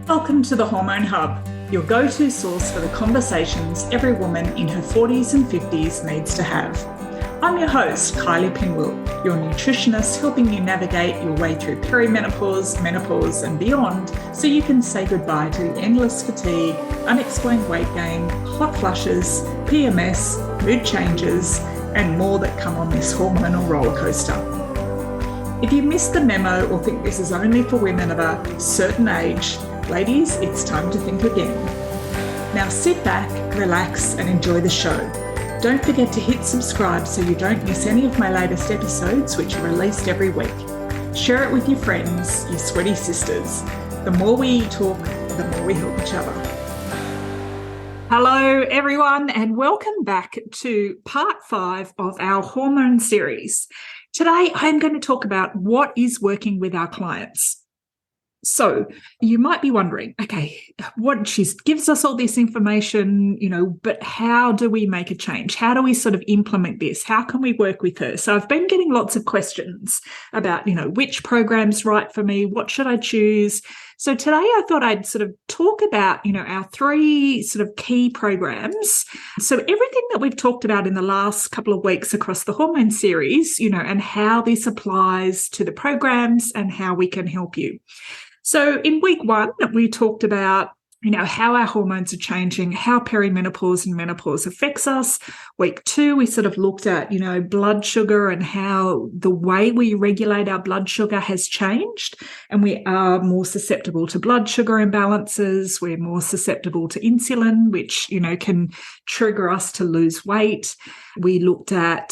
Welcome to the Hormone Hub, your go-to source for the conversations every woman in her 40s and 50s needs to have. I'm your host, Kylie Pinwill, your nutritionist helping you navigate your way through perimenopause, menopause and beyond so you can say goodbye to the endless fatigue, unexplained weight gain, hot flushes, PMS, mood changes and more that come on this hormonal roller coaster. If you missed the memo or think this is only for women of a certain age, ladies, it's time to think again. Now sit back, relax, and enjoy the show. Don't forget to hit subscribe so you don't miss any of my latest episodes, which are released every week. Share it with your friends, your sweaty sisters. The more we talk, the more we help each other. Hello, everyone, and welcome back to part 5 of our hormone series. Today, I'm going to talk about what is working with our clients. So you might be wondering, okay, she gives us all this information, but how do we make a change? How do we sort of implement this? How can we work with her? So I've been getting lots of questions about, which program's right for me? What should I choose? So today I thought I'd sort of talk about, our 3 sort of key programs. So everything that we've talked about in the last couple of weeks across the hormone series, and how this applies to the programs and how we can help you. So in week 1, we talked about, how our hormones are changing, how perimenopause and menopause affects us. Week 2, we sort of looked at, blood sugar and how the way we regulate our blood sugar has changed. And we are more susceptible to blood sugar imbalances. We're more susceptible to insulin, which, can trigger us to lose weight. We looked at,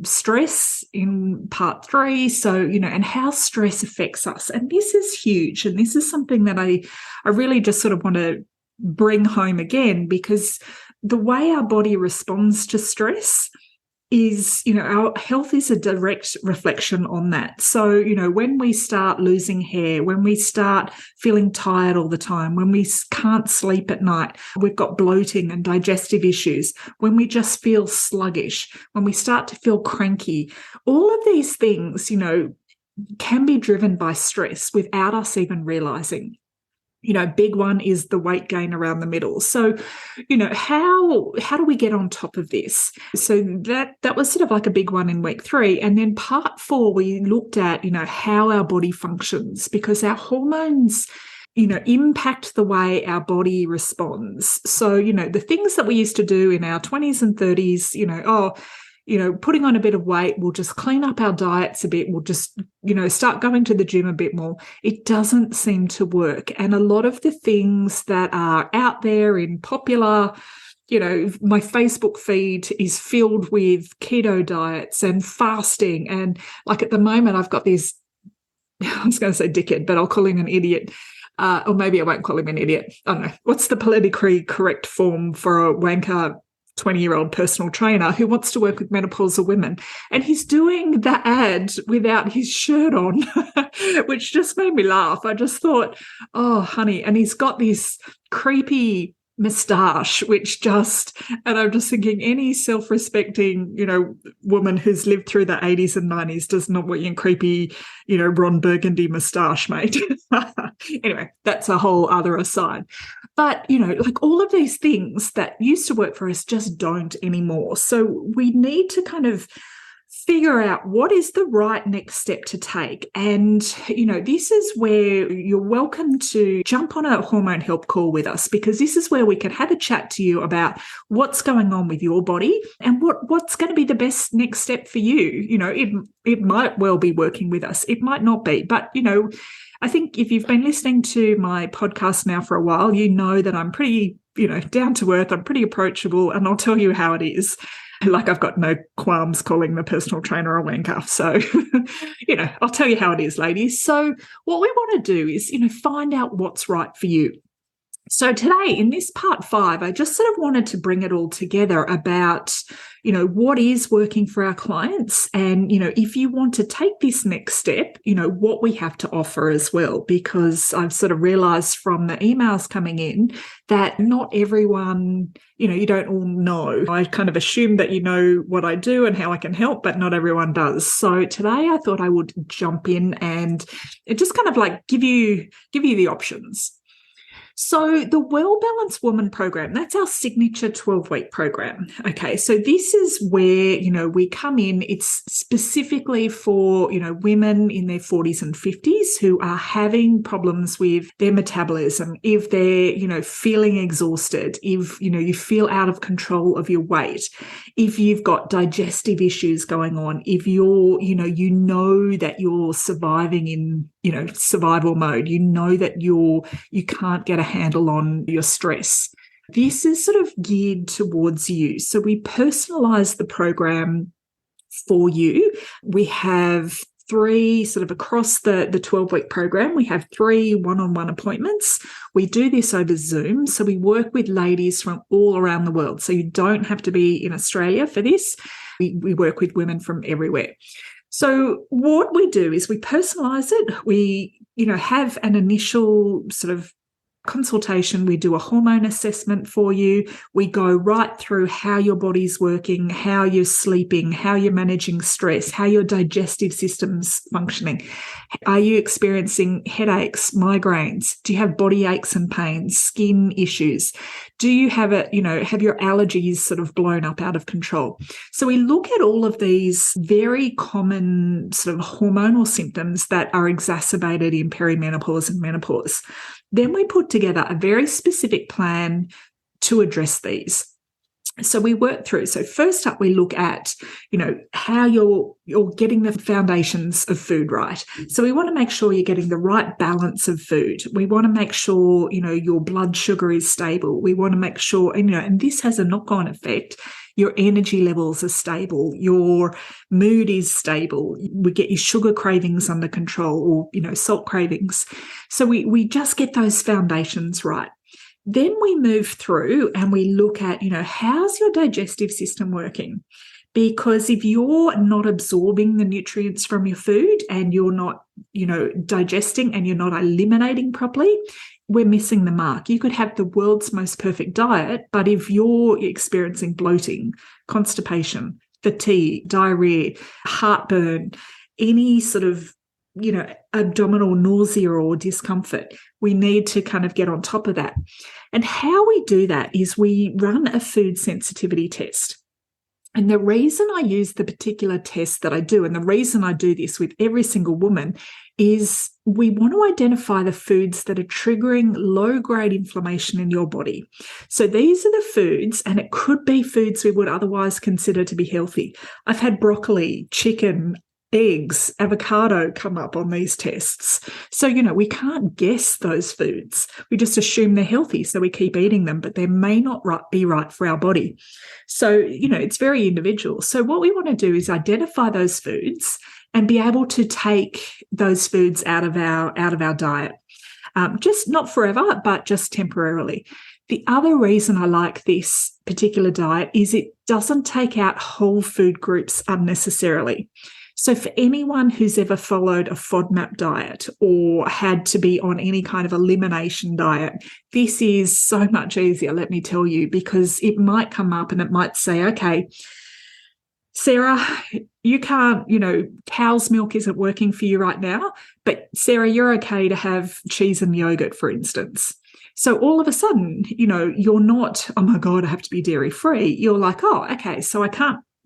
stress in part 3. So, and how stress affects us. And this is huge. And this is something that I really just sort of want to bring home again, because the way our body responds to stress is, our health is a direct reflection on that. So, when we start losing hair, when we start feeling tired all the time, when we can't sleep at night, we've got bloating and digestive issues, when we just feel sluggish, when we start to feel cranky, all of these things, can be driven by stress without us even realizing. Big one is the weight gain around the middle. So, how do we get on top of this? So that was sort of like a big one in week 3. And then part 4, we looked at, how our body functions, because our hormones, impact the way our body responds. So, the things that we used to do in our 20s and 30s, putting on a bit of weight, we'll just clean up our diets a bit. We'll just, start going to the gym a bit more. It doesn't seem to work. And a lot of the things that are out there in popular, my Facebook feed is filled with keto diets and fasting. And like at the moment, I've got this, I was going to say dickhead, but I'll call him an idiot. Or maybe I won't call him an idiot. I don't know. What's the politically correct form for a wanker 20-year-old personal trainer who wants to work with menopausal women? And he's doing the ad without his shirt on, which just made me laugh. I just thought, oh, honey. And he's got this creepy moustache, and I'm just thinking any self-respecting, woman who's lived through the 80s and 90s does not want your creepy, Ron Burgundy moustache, mate. Anyway, that's a whole other aside. But, like all of these things that used to work for us just don't anymore. So we need to kind of figure out what is the right next step to take. And, this is where you're welcome to jump on a hormone help call with us, because this is where we can have a chat to you about what's going on with your body and what's going to be the best next step for you. It might well be working with us. It might not be. But, I think if you've been listening to my podcast now for a while, you know that I'm pretty, down to earth. I'm pretty approachable, and I'll tell you how it is. Like I've got no qualms calling the personal trainer a wanker. So, I'll tell you how it is, ladies. So what we want to do is, find out what's right for you. So today in this part 5, I just sort of wanted to bring it all together about, what is working for our clients. And, if you want to take this next step, what we have to offer as well, because I've sort of realized from the emails coming in that not everyone, you don't all know. I kind of assume that you know what I do and how I can help, but not everyone does. So today I thought I would jump in and just kind of like give you the options. So the Well Balanced Woman program, that's our signature 12-week program. Okay, so this is where, we come in. It's specifically for, women in their 40s and 50s who are having problems with their metabolism. If they're, feeling exhausted, if, you feel out of control of your weight, if you've got digestive issues going on, if you're, that you're surviving in, survival mode, that you can't get a handle on your stress. This is sort of geared towards you. So we personalize the program for you. We have three sort of across the 12-week program, we have 3 one-on-one appointments. We do this over Zoom. So we work with ladies from all around the world. So you don't have to be in Australia for this. We work with women from everywhere. So what we do is we personalize it. We, have an initial sort of consultation. We do a hormone assessment for you. We go right through how your body's working, how you're sleeping, how you're managing stress, how your digestive system's functioning. Are you experiencing headaches, migraines? Do you have body aches and pains, skin issues? Do you have have your allergies sort of blown up out of control? So we look at all of these very common sort of hormonal symptoms that are exacerbated in perimenopause and menopause. Then we put together a very specific plan to address these. So we work through. So first up, we look at, how you're getting the foundations of food right. So we want to make sure you're getting the right balance of food. We want to make sure, your blood sugar is stable. We want to make sure, and this has a knock-on effect. Your energy levels are stable. Your mood is stable. We get your sugar cravings under control, or, salt cravings. So we just get those foundations right. Then we move through and we look at, how's your digestive system working? Because if you're not absorbing the nutrients from your food and you're not, digesting and you're not eliminating properly, we're missing the mark. You could have the world's most perfect diet, but if you're experiencing bloating, constipation, fatigue, diarrhea, heartburn, any sort of abdominal nausea or discomfort, we need to kind of get on top of that. And how we do that is we run a food sensitivity test. And the reason I use the particular test that I do, and the reason I do this with every single woman, is we want to identify the foods that are triggering low-grade inflammation in your body. So these are the foods, and it could be foods we would otherwise consider to be healthy. I've had broccoli, chicken, eggs, avocado come up on these tests. So, we can't guess those foods. We just assume they're healthy, so we keep eating them, but they may not be right for our body. So, it's very individual. So what we want to do is identify those foods and be able to take those foods out of our diet. Just not forever, but just temporarily. The other reason I like this particular diet is it doesn't take out whole food groups unnecessarily. So for anyone who's ever followed a FODMAP diet or had to be on any kind of elimination diet, this is so much easier, let me tell you, because it might come up and it might say, okay, Sarah, you can't, cow's milk isn't working for you right now, but Sarah, you're okay to have cheese and yogurt, for instance. So all of a sudden, you're not, oh my God, I have to be dairy free. You're like, oh, okay, so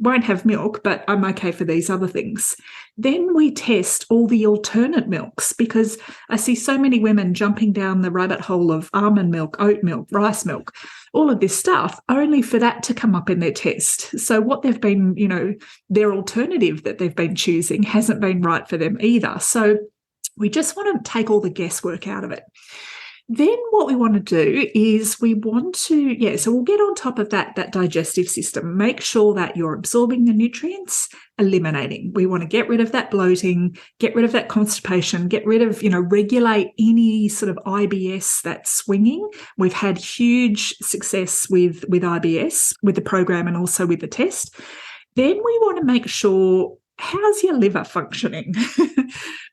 won't have milk, but I'm okay for these other things. Then we test all the alternate milks, because I see so many women jumping down the rabbit hole of almond milk, oat milk, rice milk, all of this stuff, only for that to come up in their test. So what they've been, their alternative that they've been choosing hasn't been right for them either. So we just want to take all the guesswork out of it. Then what we want to do is we want to, so we'll get on top of that digestive system, make sure that you're absorbing the nutrients, eliminating. We want to get rid of that bloating, get rid of that constipation, get rid of, regulate any sort of IBS that's swinging. We've had huge success with IBS, with the program and also with the test. Then we want to make sure, how's your liver functioning?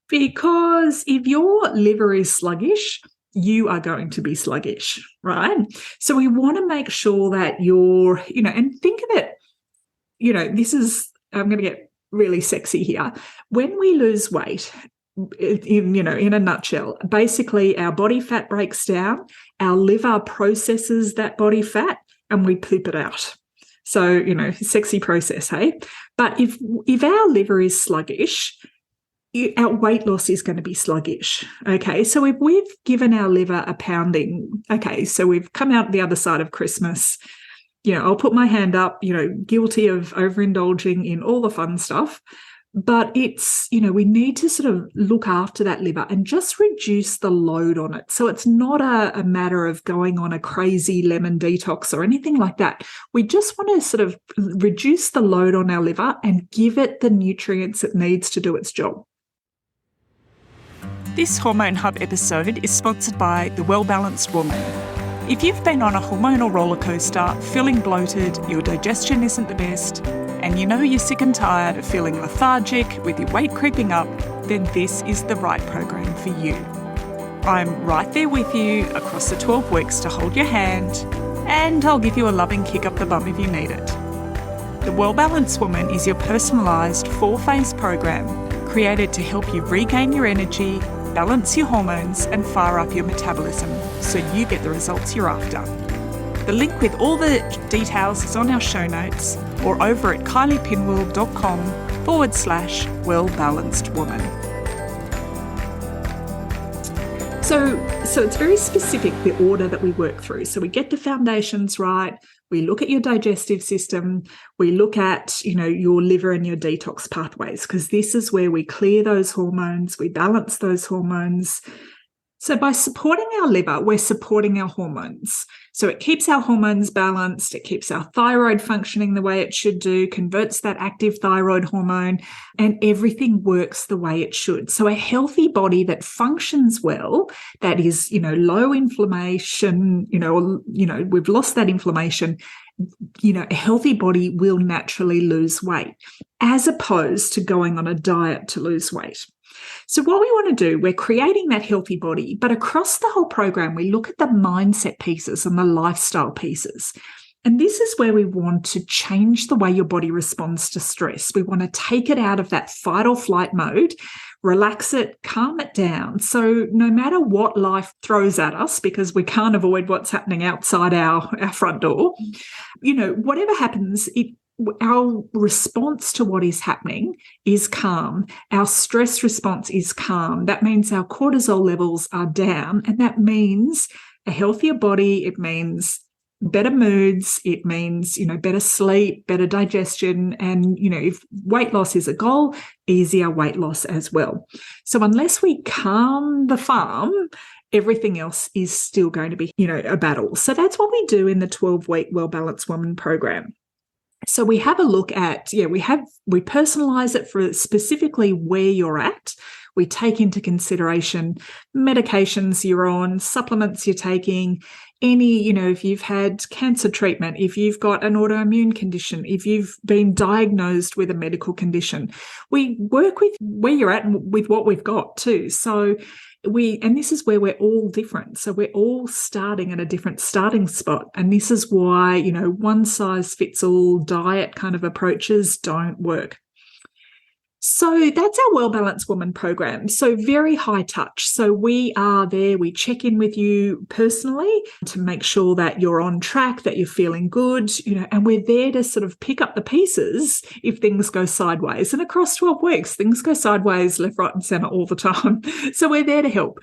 Because if your liver is sluggish, you are going to be sluggish, right? So we want to make sure that you're, and think of it, this is, I'm going to get really sexy here. When we lose weight, in a nutshell. Basically, our body fat breaks down, our liver processes that body fat, and we poop it out. So, sexy process, hey? But if our liver is sluggish, our weight loss is going to be sluggish. Okay, so if we've given our liver a pounding, okay, so we've come out the other side of Christmas, I'll put my hand up, guilty of overindulging in all the fun stuff. But it's, we need to sort of look after that liver and just reduce the load on it. So it's not a matter of going on a crazy lemon detox or anything like that. We just want to sort of reduce the load on our liver and give it the nutrients it needs to do its job. This Hormone Hub episode is sponsored by The Well-Balanced Woman. If you've been on a hormonal roller coaster, feeling bloated, your digestion isn't the best, and you're sick and tired of feeling lethargic with your weight creeping up, then this is the right program for you. I'm right there with you across the 12 weeks to hold your hand, and I'll give you a loving kick up the bum if you need it. The Well-Balanced Woman is your personalised 4-phase program created to help you regain your energy, balance your hormones and fire up your metabolism so you get the results you're after. The link with all the details is on our show notes or over at kyliepinwell.com/well-balanced-woman. So it's very specific, the order that we work through. So we get the foundations right. We look at your digestive system. We look at, your liver and your detox pathways, because this is where we clear those hormones, we balance those hormones. So by supporting our liver, we're supporting our hormones. So it keeps our hormones balanced, it keeps our thyroid functioning the way it should do, converts that active thyroid hormone, and everything works the way it should. So a healthy body that functions well, that is, low inflammation, we've lost that inflammation, a healthy body will naturally lose weight, as opposed to going on a diet to lose weight. So what we want to do, we're creating that healthy body, but across the whole program, we look at the mindset pieces and the lifestyle pieces. And this is where we want to change the way your body responds to stress. We want to take it out of that fight or flight mode, relax it, calm it down. So no matter what life throws at us, because we can't avoid what's happening outside our front door, whatever happens, our response to what is happening is calm. Our stress response is calm. That means our cortisol levels are down, and that means a healthier body. It means better moods. It means, better sleep, better digestion. And, if weight loss is a goal, easier weight loss as well. So unless we calm the farm, everything else is still going to be, a battle. So that's what we do in the 12-week Well-Balanced Woman program. So we have a look at, we personalize it for specifically where you're at. We take into consideration medications you're on, supplements you're taking, any, if you've had cancer treatment, if you've got an autoimmune condition, if you've been diagnosed with a medical condition. We work with where you're at and with what we've got too. So and this is where we're all different. So we're all starting at a different starting spot. And this is why, one size fits all diet kind of approaches don't work. So that's our Well-Balanced Woman program. So very high touch. So we are there, we check in with you personally to make sure that you're on track, that you're feeling good, and we're there to sort of pick up the pieces if things go sideways. And across 12 weeks, things go sideways left, right, and center all the time. So we're there to help.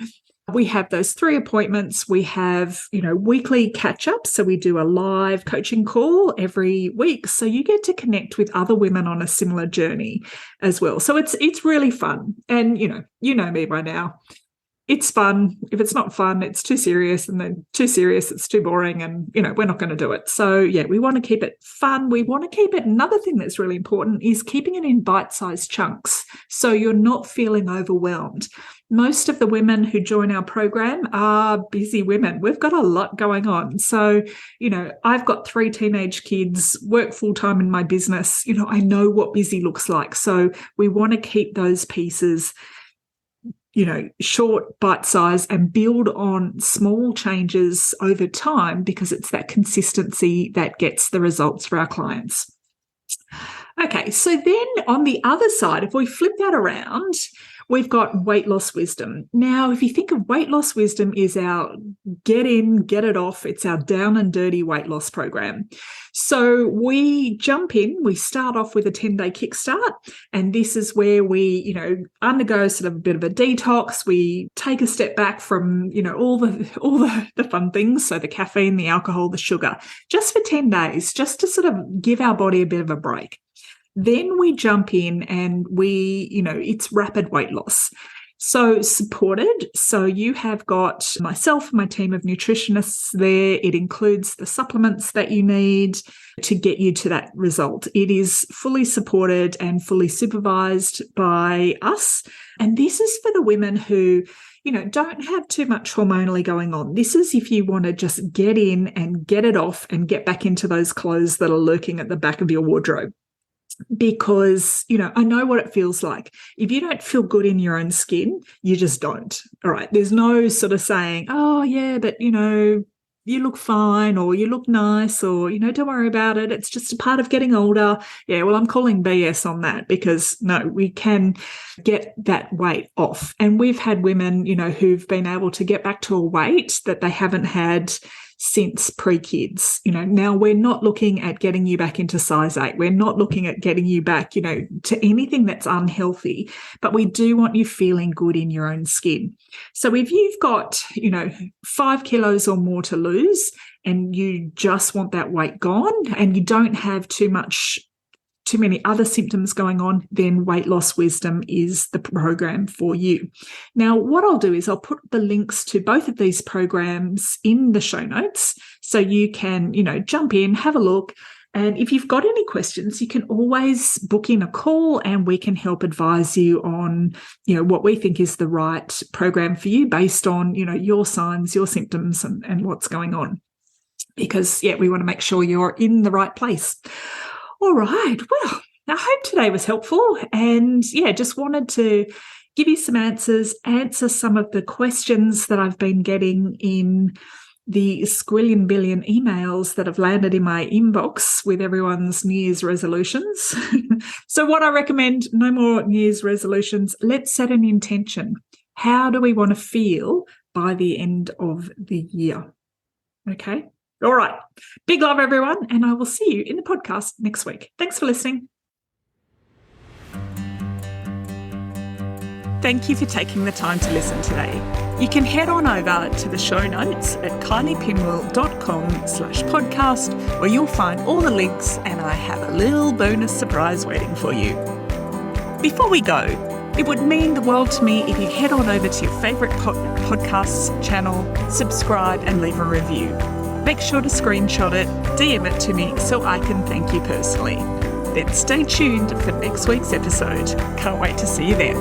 We have those 3 appointments. We have, weekly catch-ups. So we do a live coaching call every week. So you get to connect with other women on a similar journey as well. So it's really fun. And, you know me by now. It's fun. If it's not fun, it's too serious. And then too serious, it's too boring. And, we're not going to do it. So, we want to keep it fun. We want to keep it. Another thing that's really important is keeping it in bite-sized chunks so you're not feeling overwhelmed. Most of the women who join our program are busy women. We've got a lot going on. So, I've got 3 teenage kids, work full-time in my business. I know what busy looks like. So we want to keep those pieces short, bite-sized, and build on small changes over time, because it's that consistency that gets the results for our clients. Okay, so then on the other side, if we flip that around, we've got weight loss wisdom. Now, if you think of weight loss wisdom is our get in, get it off, it's our down and dirty weight loss program. So we jump in, we start off with a 10-day kickstart, and this is where we, undergo sort of a bit of a detox. We take a step back from, all the fun things, so the caffeine, the alcohol, the sugar, just for 10 days, just to sort of give our body a bit of a break. Then we jump in and it's rapid weight loss. So supported. So you have got myself, my team of nutritionists there. It includes the supplements that you need to get you to that result. It is fully supported and fully supervised by us. And this is for the women who, don't have too much hormonally going on. This is if you want to just get in and get it off and get back into those clothes that are lurking at the back of your wardrobe. Because, I know what it feels like. If you don't feel good in your own skin, you just don't. All right. There's no sort of saying, oh, yeah, but, you look fine or you look nice or, don't worry about it. It's just a part of getting older. Yeah, well, I'm calling BS on that because, no, we can get that weight off. And we've had women, who've been able to get back to a weight that they haven't had since pre-kids. Now we're not looking at getting you back into size 8. We're not looking at getting you back, to anything that's unhealthy, but we do want you feeling good in your own skin. So if you've got, 5 kilos or more to lose and you just want that weight gone and you don't have too many other symptoms going on, then Weight Loss Wisdom is the program for you. Now, what I'll do is I'll put the links to both of these programs in the show notes so you can, jump in, have a look. And if you've got any questions, you can always book in a call and we can help advise you on, what we think is the right program for you based on, your signs, your symptoms and what's going on. Because, we want to make sure you're in the right place. All right. Well, I hope today was helpful and just wanted to give you some answers, answer some of the questions that I've been getting in the squillion billion emails that have landed in my inbox with everyone's New Year's resolutions. So what I recommend, no more New Year's resolutions. Let's set an intention. How do we want to feel by the end of the year? Okay. All right. Big love, everyone, and I will see you in the podcast next week. Thanks for listening. Thank you for taking the time to listen today. You can head on over to the show notes at kyliepinwell.com/podcast where you'll find all the links and I have a little bonus surprise waiting for you. Before we go, it would mean the world to me if you head on over to your favourite podcast channel, subscribe and leave a review. Make sure to screenshot it, DM it to me so I can thank you personally. Then stay tuned for next week's episode. Can't wait to see you then.